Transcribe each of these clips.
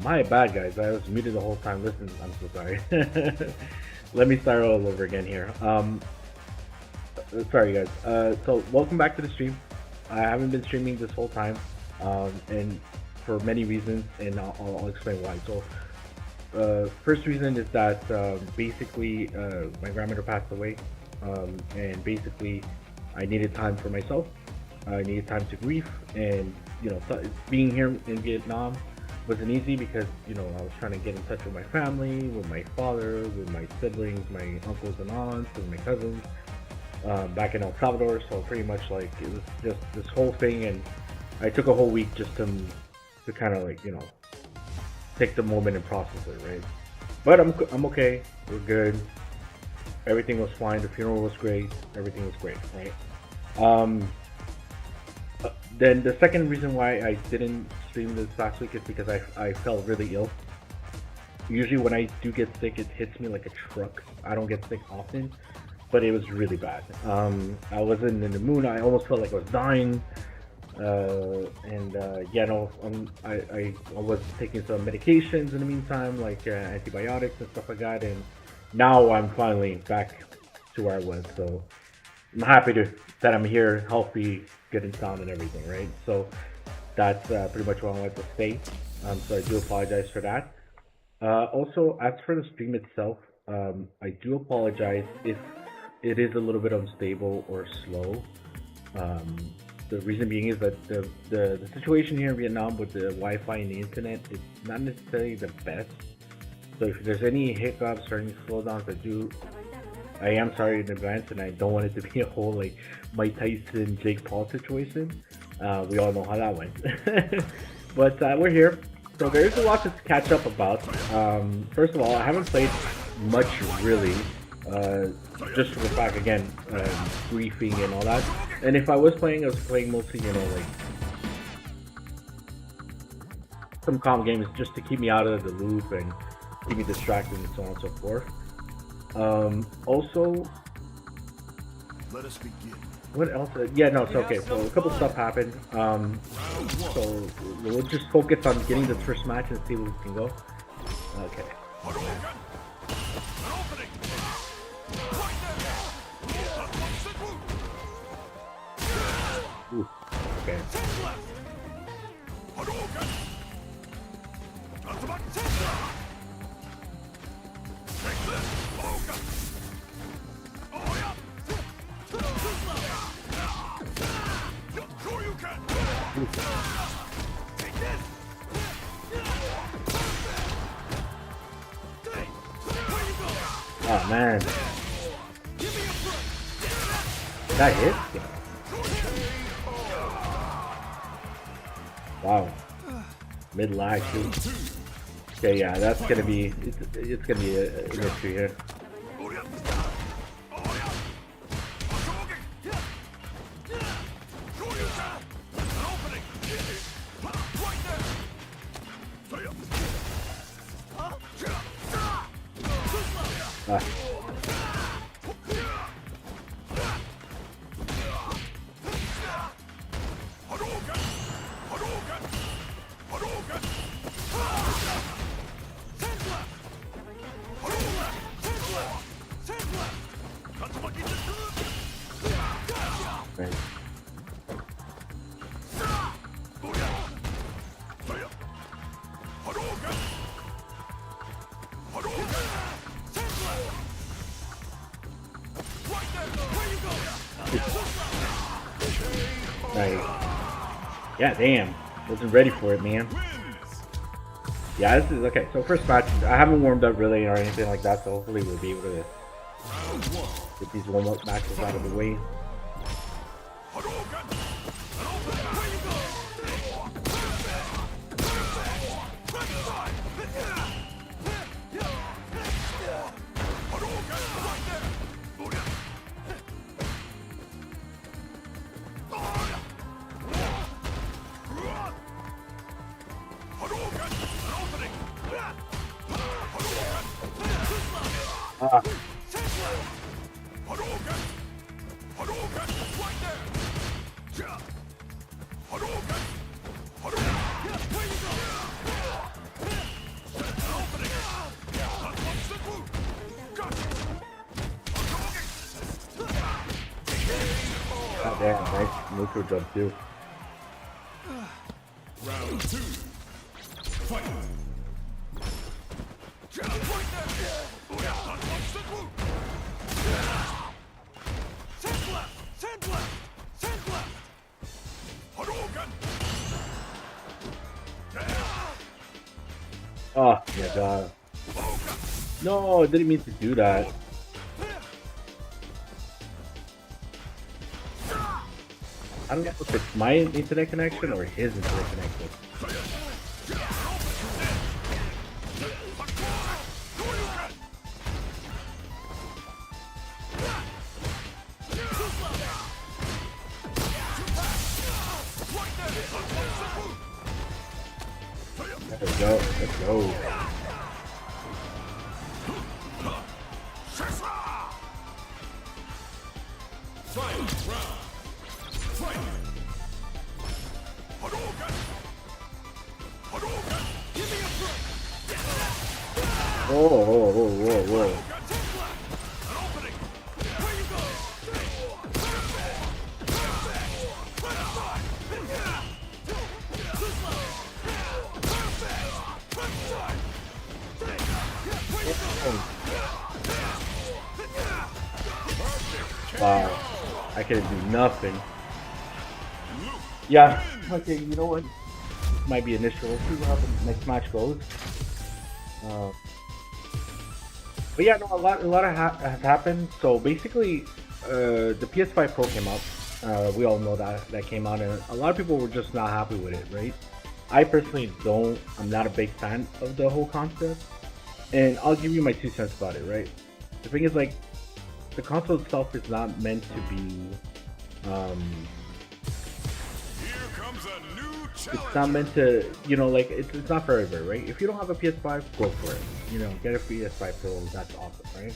My bad, guys. I was muted the whole time. Listen, I'm so sorry. Let me start all over again here. Sorry, guys. So welcome back to the stream. I haven't been streaming this whole time, and for many reasons, and I'll explain why. So, first reason is that basically my grandmother passed away, and basically I needed time for myself. I needed time to grieve, and being here in Vietnam wasn't easy because I was trying to get in touch with my family, with my father, with my siblings, my uncles and aunts, and my cousins back in El Salvador. So pretty much like it was just this whole thing, and I took a whole week just to kind of like take the moment and process it, right? But I'm okay. We're good. Everything was fine. The funeral was great. Everything was great, right? Then the second reason why I didn't stream this last week is because I felt really ill. Usually when I do get sick, it hits me like a truck. I don't get sick often, but it was really bad. I wasn't in the mood. I almost felt like I was dying. I was taking some medications in the meantime, like antibiotics and stuff like that. And now I'm finally back to where I was. So I'm happy that I'm here, healthy, good and sound, and everything, right? So that's pretty much what I wanted to say. So I do apologize for that. Also, as for the stream itself, I do apologize if it is a little bit unstable or slow. Um, the reason being is that the situation here in Vietnam with the Wi-Fi and the internet is not necessarily the best. So if there's any hiccups or any slowdowns, I am sorry in advance, and I don't want it to be a whole like Mike Tyson, Jake Paul situation. We all know how that went. But we're here, so there's a lot to catch up about. First of all, I haven't played much really, just for the fact again, briefing and all that. And if I was playing mostly like some calm games just to keep me out of the loop and keep me distracted and so on and so forth. Also, let us begin. What else? Yeah, no, it's okay. So a couple stuff happened. So we'll just focus on getting this first match and see where we can go. Okay. Ooh, okay. Oh man. Did I hit? Yeah. Wow. Mid lag too. Okay, yeah, that's gonna be it's gonna be an issue here. Ah. Right. Right. Yeah, damn. Wasn't ready for it, man. Yeah, this is okay. So first match, I haven't warmed up really or anything like that, so hopefully we'll be able to get these warm-up matches out of the way. Ah. neutral jump too. Round 2. Fight. Send left. Send left. Send left. Hadouken. Oh my god. No, I didn't mean to do that. I don't know if it's my internet connection or his internet connection. There we go. Let's go. Whoa, whoa, whoa, whoa, whoa. Wow, I couldn't do nothing. Yeah, okay, you know what? This might be initial. We'll see how the next match goes. But yeah, no, a lot has happened. So basically, the PS5 Pro came out. We all know that came out, and a lot of people were just not happy with it, right? I personally don't. I'm not a big fan of the whole concept, and I'll give you my 2 cents about it, right? The thing is, like, the console itself is not meant to be. It's not meant to, you know, like, it's not for everybody, right? If you don't have a PS5, go for it. You know, get a PS5 Pro, that's awesome, right?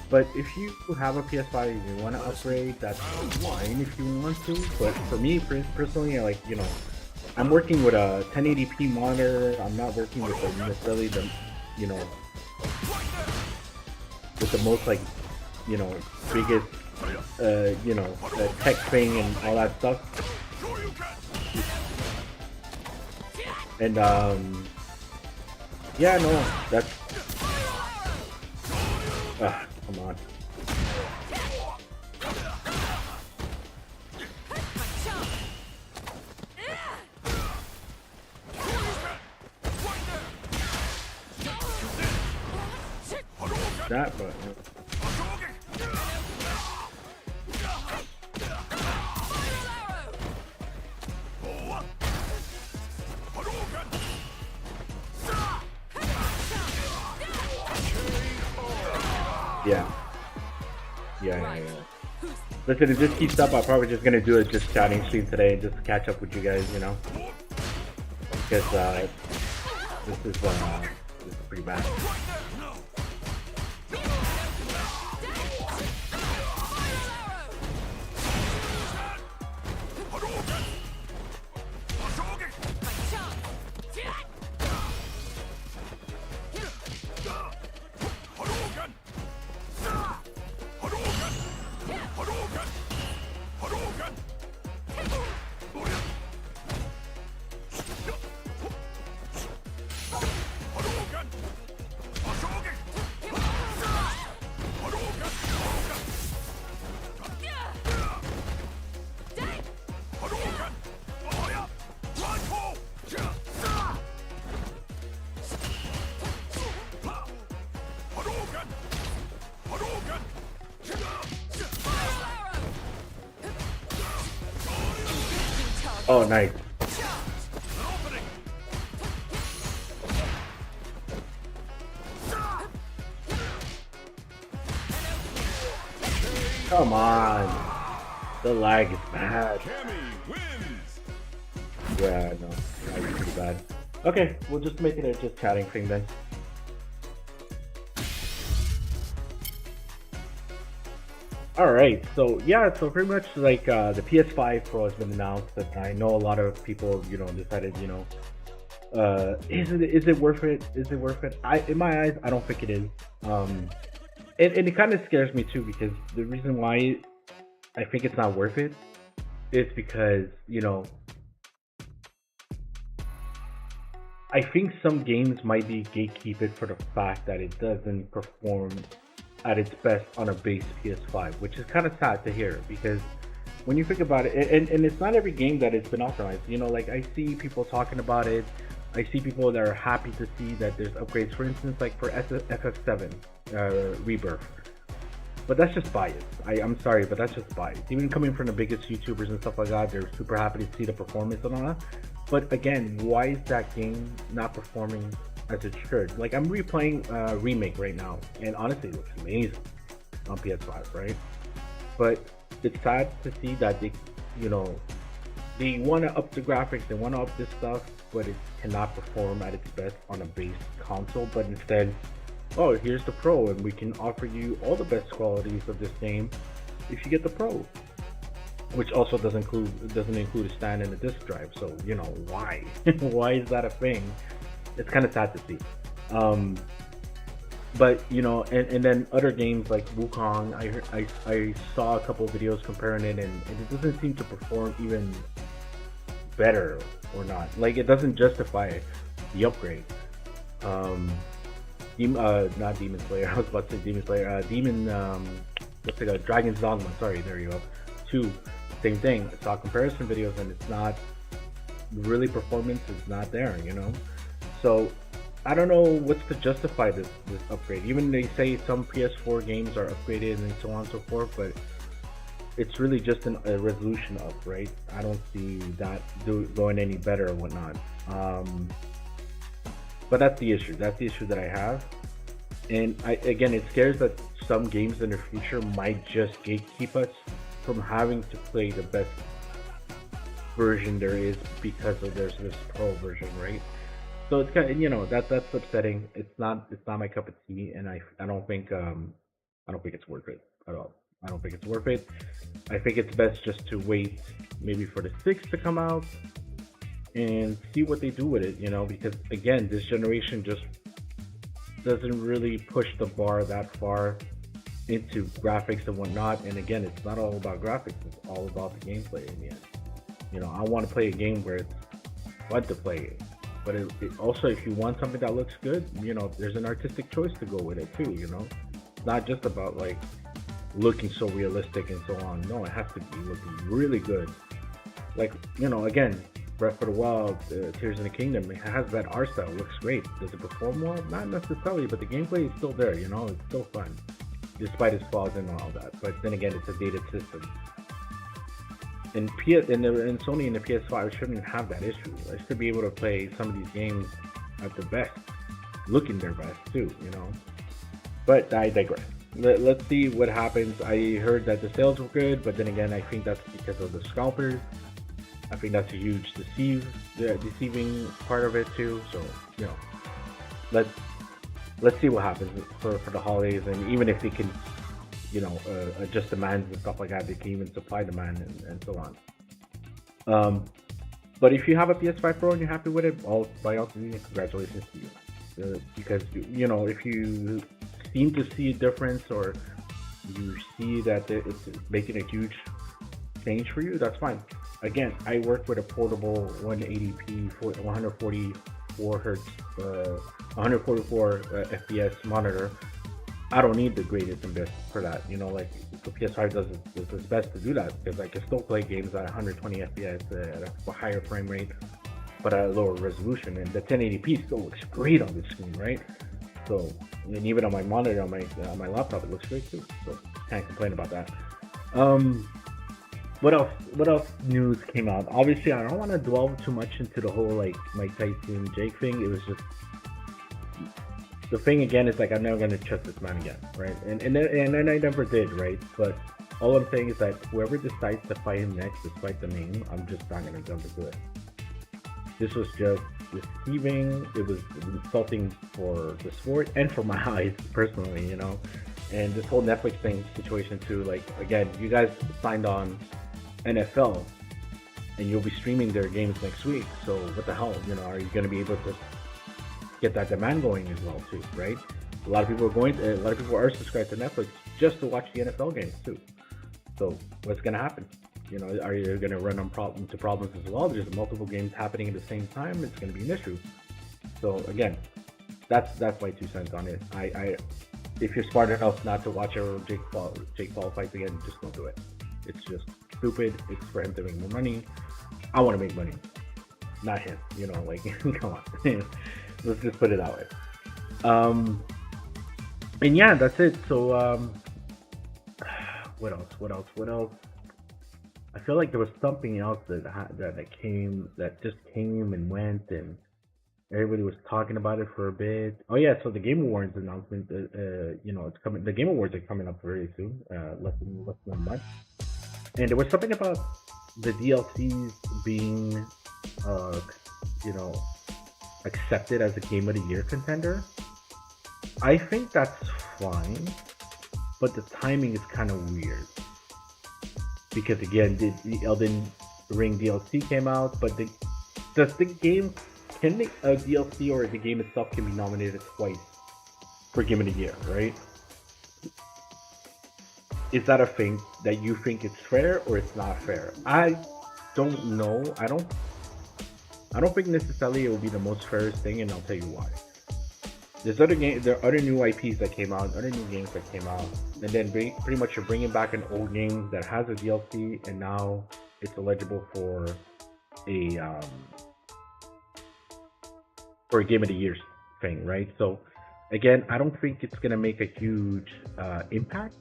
But if you have a PS5 and you want to upgrade, that's fine if you want to. But for me, personally, like, you know, I'm working with a 1080p monitor. I'm not working with necessarily the, you know, with the most, like, you know, biggest, you know, tech thing and all that stuff. And yeah, no, that's come on. That button. Yeah. Listen, if this keeps up, I'm probably just gonna do a just chatting stream today and just catch up with you guys, you know? Because this is pretty bad. Oh, nice. Come on. The lag is bad. Yeah, no. Lag is pretty bad. Okay, we'll just make it a just chatting thing then. Alright, so yeah, so pretty much like the PS5 Pro has been announced. That I know a lot of people, you know, decided, you know, is it worth it? Is it worth it? In my eyes, I don't think it is. And it kind of scares me too, because the reason why I think it's not worth it is because, I think some games might be gatekeeped for the fact that it doesn't perform at its best on a base PS5, which is kind of sad to hear because when you think about it, and it's not every game that it's been optimized. Like I see people talking about it. I see people that are happy to see that there's upgrades. For instance, like for FF7 Rebirth. But that's just bias. I'm sorry, but that's just bias. Even coming from the biggest YouTubers and stuff like that, they're super happy to see the performance and all that. But again, why is that game not performing as it should? Like I'm replaying Remake right now, and honestly, it looks amazing on PS5, right? But it's sad to see that they want to up the graphics, they want to up this stuff, but it cannot perform at its best on a base console. But instead, oh, here's the Pro, and we can offer you all the best qualities of this game if you get the Pro, which also doesn't include a stand and a disk drive. So why? Why is that a thing? It's kind of sad to see. But and then other games like Wukong, I saw a couple of videos comparing it, and it doesn't seem to perform even better or not. Like it doesn't justify the upgrade. Not Demon Slayer. I was about to say Demon Slayer. What's it? Dragon's Dogma. Sorry, there you go. 2, same thing. I saw comparison videos, and it's not really, performance is not there. So I don't know what's to justify this upgrade. Even they say some PS4 games are upgraded and so on and so forth, but it's really just a resolution up, right? I don't see that going any better or whatnot. But that's the issue. That's the issue that I have. And again, it scares that some games in the future might just gatekeep us from having to play the best version there is because of there's this Pro version, right? So it's kind of that's upsetting. It's not my cup of tea, and I don't think it's worth it at all. I don't think it's worth it. I think it's best just to wait maybe for the 6 to come out and see what they do with it, because again, this generation just doesn't really push the bar that far into graphics and whatnot. And again, it's not all about graphics, it's all about the gameplay in the end. I want to play a game where it's fun to play it. But it also, if you want something that looks good, there's an artistic choice to go with it too, It's not just about like looking so realistic and so on. No, it has to be looking really good. Like, again, Breath of the Wild, Tears in the Kingdom, it has that art style, looks great. Does it perform well? Not necessarily, but the gameplay is still there, it's still fun, despite its flaws and all that. But then again, it's a dated system. And Sony and the PS5 shouldn't have that issue. I should be able to play some of these games at the best, looking their best too, But I digress. Let's see what happens. I heard that the sales were good, but then again, I think that's because of the scalpers. I think that's a huge deceiving part of it too. So let's see what happens for the holidays, and even if they can adjust demands and stuff like that, they can even supply demand and so on. But if you have a PS5 Pro and you're happy with it, by all means, congratulations to you. Because if you seem to see a difference, or you see that it's making a huge change for you, that's fine. Again, I work with a portable 180p 144 hertz 144 fps monitor. I don't need the greatest and best for that. Like the PS5 does its best to do that, because I can still play games at 120 FPS at a higher frame rate, but at a lower resolution. And the 1080p still looks great on the screen, right? So, and even on my monitor, on my laptop, it looks great too. So can't complain about that. What else news came out? Obviously, I don't want to dwell too much into the whole like Mike Tyson Jake thing. It was just, the thing again is like, I'm never gonna trust this man again, right? And then I never did, right? But all I'm saying is that whoever decides to fight him next, despite the name, I'm just not gonna jump into it. This was just deceiving. It was insulting for the sport and for my eyes personally, And this whole Netflix thing situation too. Like again, you guys signed on NFL, and you'll be streaming their games next week. So what the hell, are you gonna be able to get that demand going as well too, right? A lot of people are subscribed to Netflix just to watch the NFL games too. So what's gonna happen? You know, are you going to run into problems as well? There's multiple games happening at the same time. It's going to be an issue. So again, that's my 2 cents on it. If you're smart enough not to watch Jake Paul fights again, just don't do it. It's just stupid. It's for him to make more money. I want to make money, not him. You know, like come on. Let's just put it that way. And yeah, that's it. So what else? I feel like there was something else that just came and went, and everybody was talking about it for a bit. Oh yeah, so the Game Awards announcement, you know, it's coming. The Game Awards are coming up very soon, less than a month. And there was something about the DLCs being, you know, accepted as a Game of the Year contender. I think that's fine, but the timing is kind of weird. Because again, the Elden Ring DLC came out, but does the game, can a DLC or the game itself can be nominated twice for Game of the Year, right? Is that a thing that you think it's fair or it's not fair? I don't know. I don't think necessarily it will be the most fairest thing, and I'll tell you why. There are other new IPs that came out, other new games that came out, and then pretty much you're bringing back an old game that has a DLC, and now it's eligible for a Game of the Year thing, right? So again, I don't think it's gonna make a huge impact,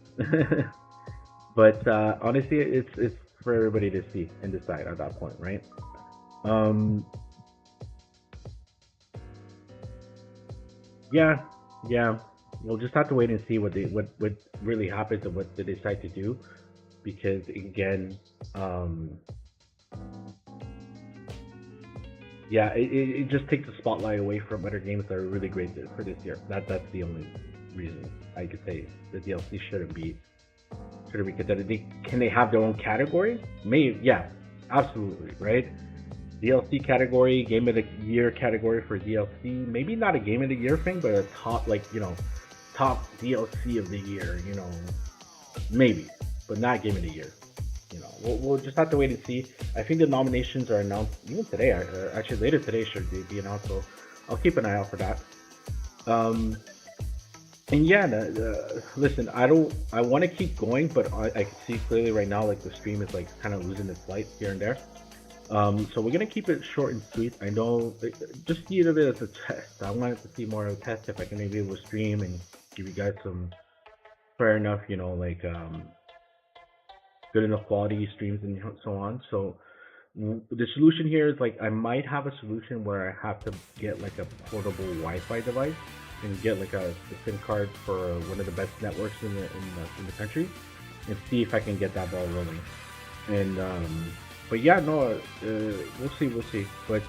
but honestly, it's for everybody to see and decide at that point, right? Yeah. We'll just have to wait and see what really happens and what they decide to do, because again, yeah, it just takes the spotlight away from other games that are really great for this year. That's the only reason I could say the DLC shouldn't be considered. Can they have their own category? Maybe, yeah, absolutely, right? DLC category, Game of the Year category for DLC. Maybe not a Game of the Year thing, but a top, like, you know, top DLC of the year, you know, maybe, but not Game of the Year. You know, we'll just have to wait and see. I think the nominations are announced even today. Actually, later today should be announced. So I'll keep an eye out for that. And yeah, listen, I want to keep going, but I can see clearly right now, like the stream is like kind of losing its light here and there. So we're gonna keep it short and sweet. I know, just see it a bit as a test. I wanted to see more of a test if I can maybe be able to stream and give you guys some fair enough, you know, like good enough quality streams and so on. So the solution here is like I might have a solution where I have to get like a portable Wi-Fi device and get like a SIM card for one of the best networks in the country, and see if I can get that ball rolling. And but yeah, no, we'll see. But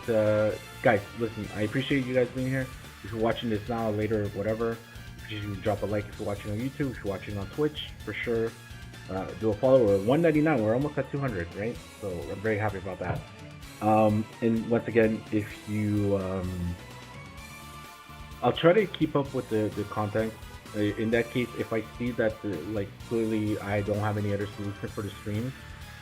guys, listen, I appreciate you guys being here. If you're watching this now, later, whatever, you should drop a like if you're watching on YouTube. If you're watching on Twitch, for sure, do a follow. We're 199. We're almost at 200, right? So I'm very happy about that. And once again, if you, I'll try to keep up with the content. In that case, if I see that like clearly I don't have any other solution for the stream,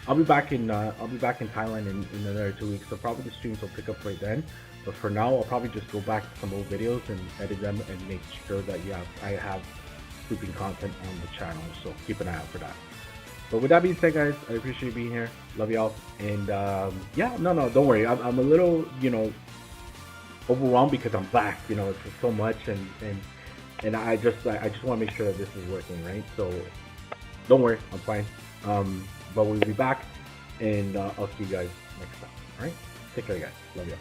I'll be back in Thailand in another 2 weeks. So probably the streams will pick up right then. But for now, I'll probably just go back to some old videos and edit them and make sure that I have scooping content on the channel. So keep an eye out for that. But with that being said, guys, I appreciate you being here. Love y'all. And yeah, no, don't worry. I'm a little, you know, overwhelmed because I'm back. You know, it's just so much, and I just want to make sure that this is working, right? So don't worry, I'm fine. But we'll be back, and I'll see you guys next time. All right, take care, guys. Love you.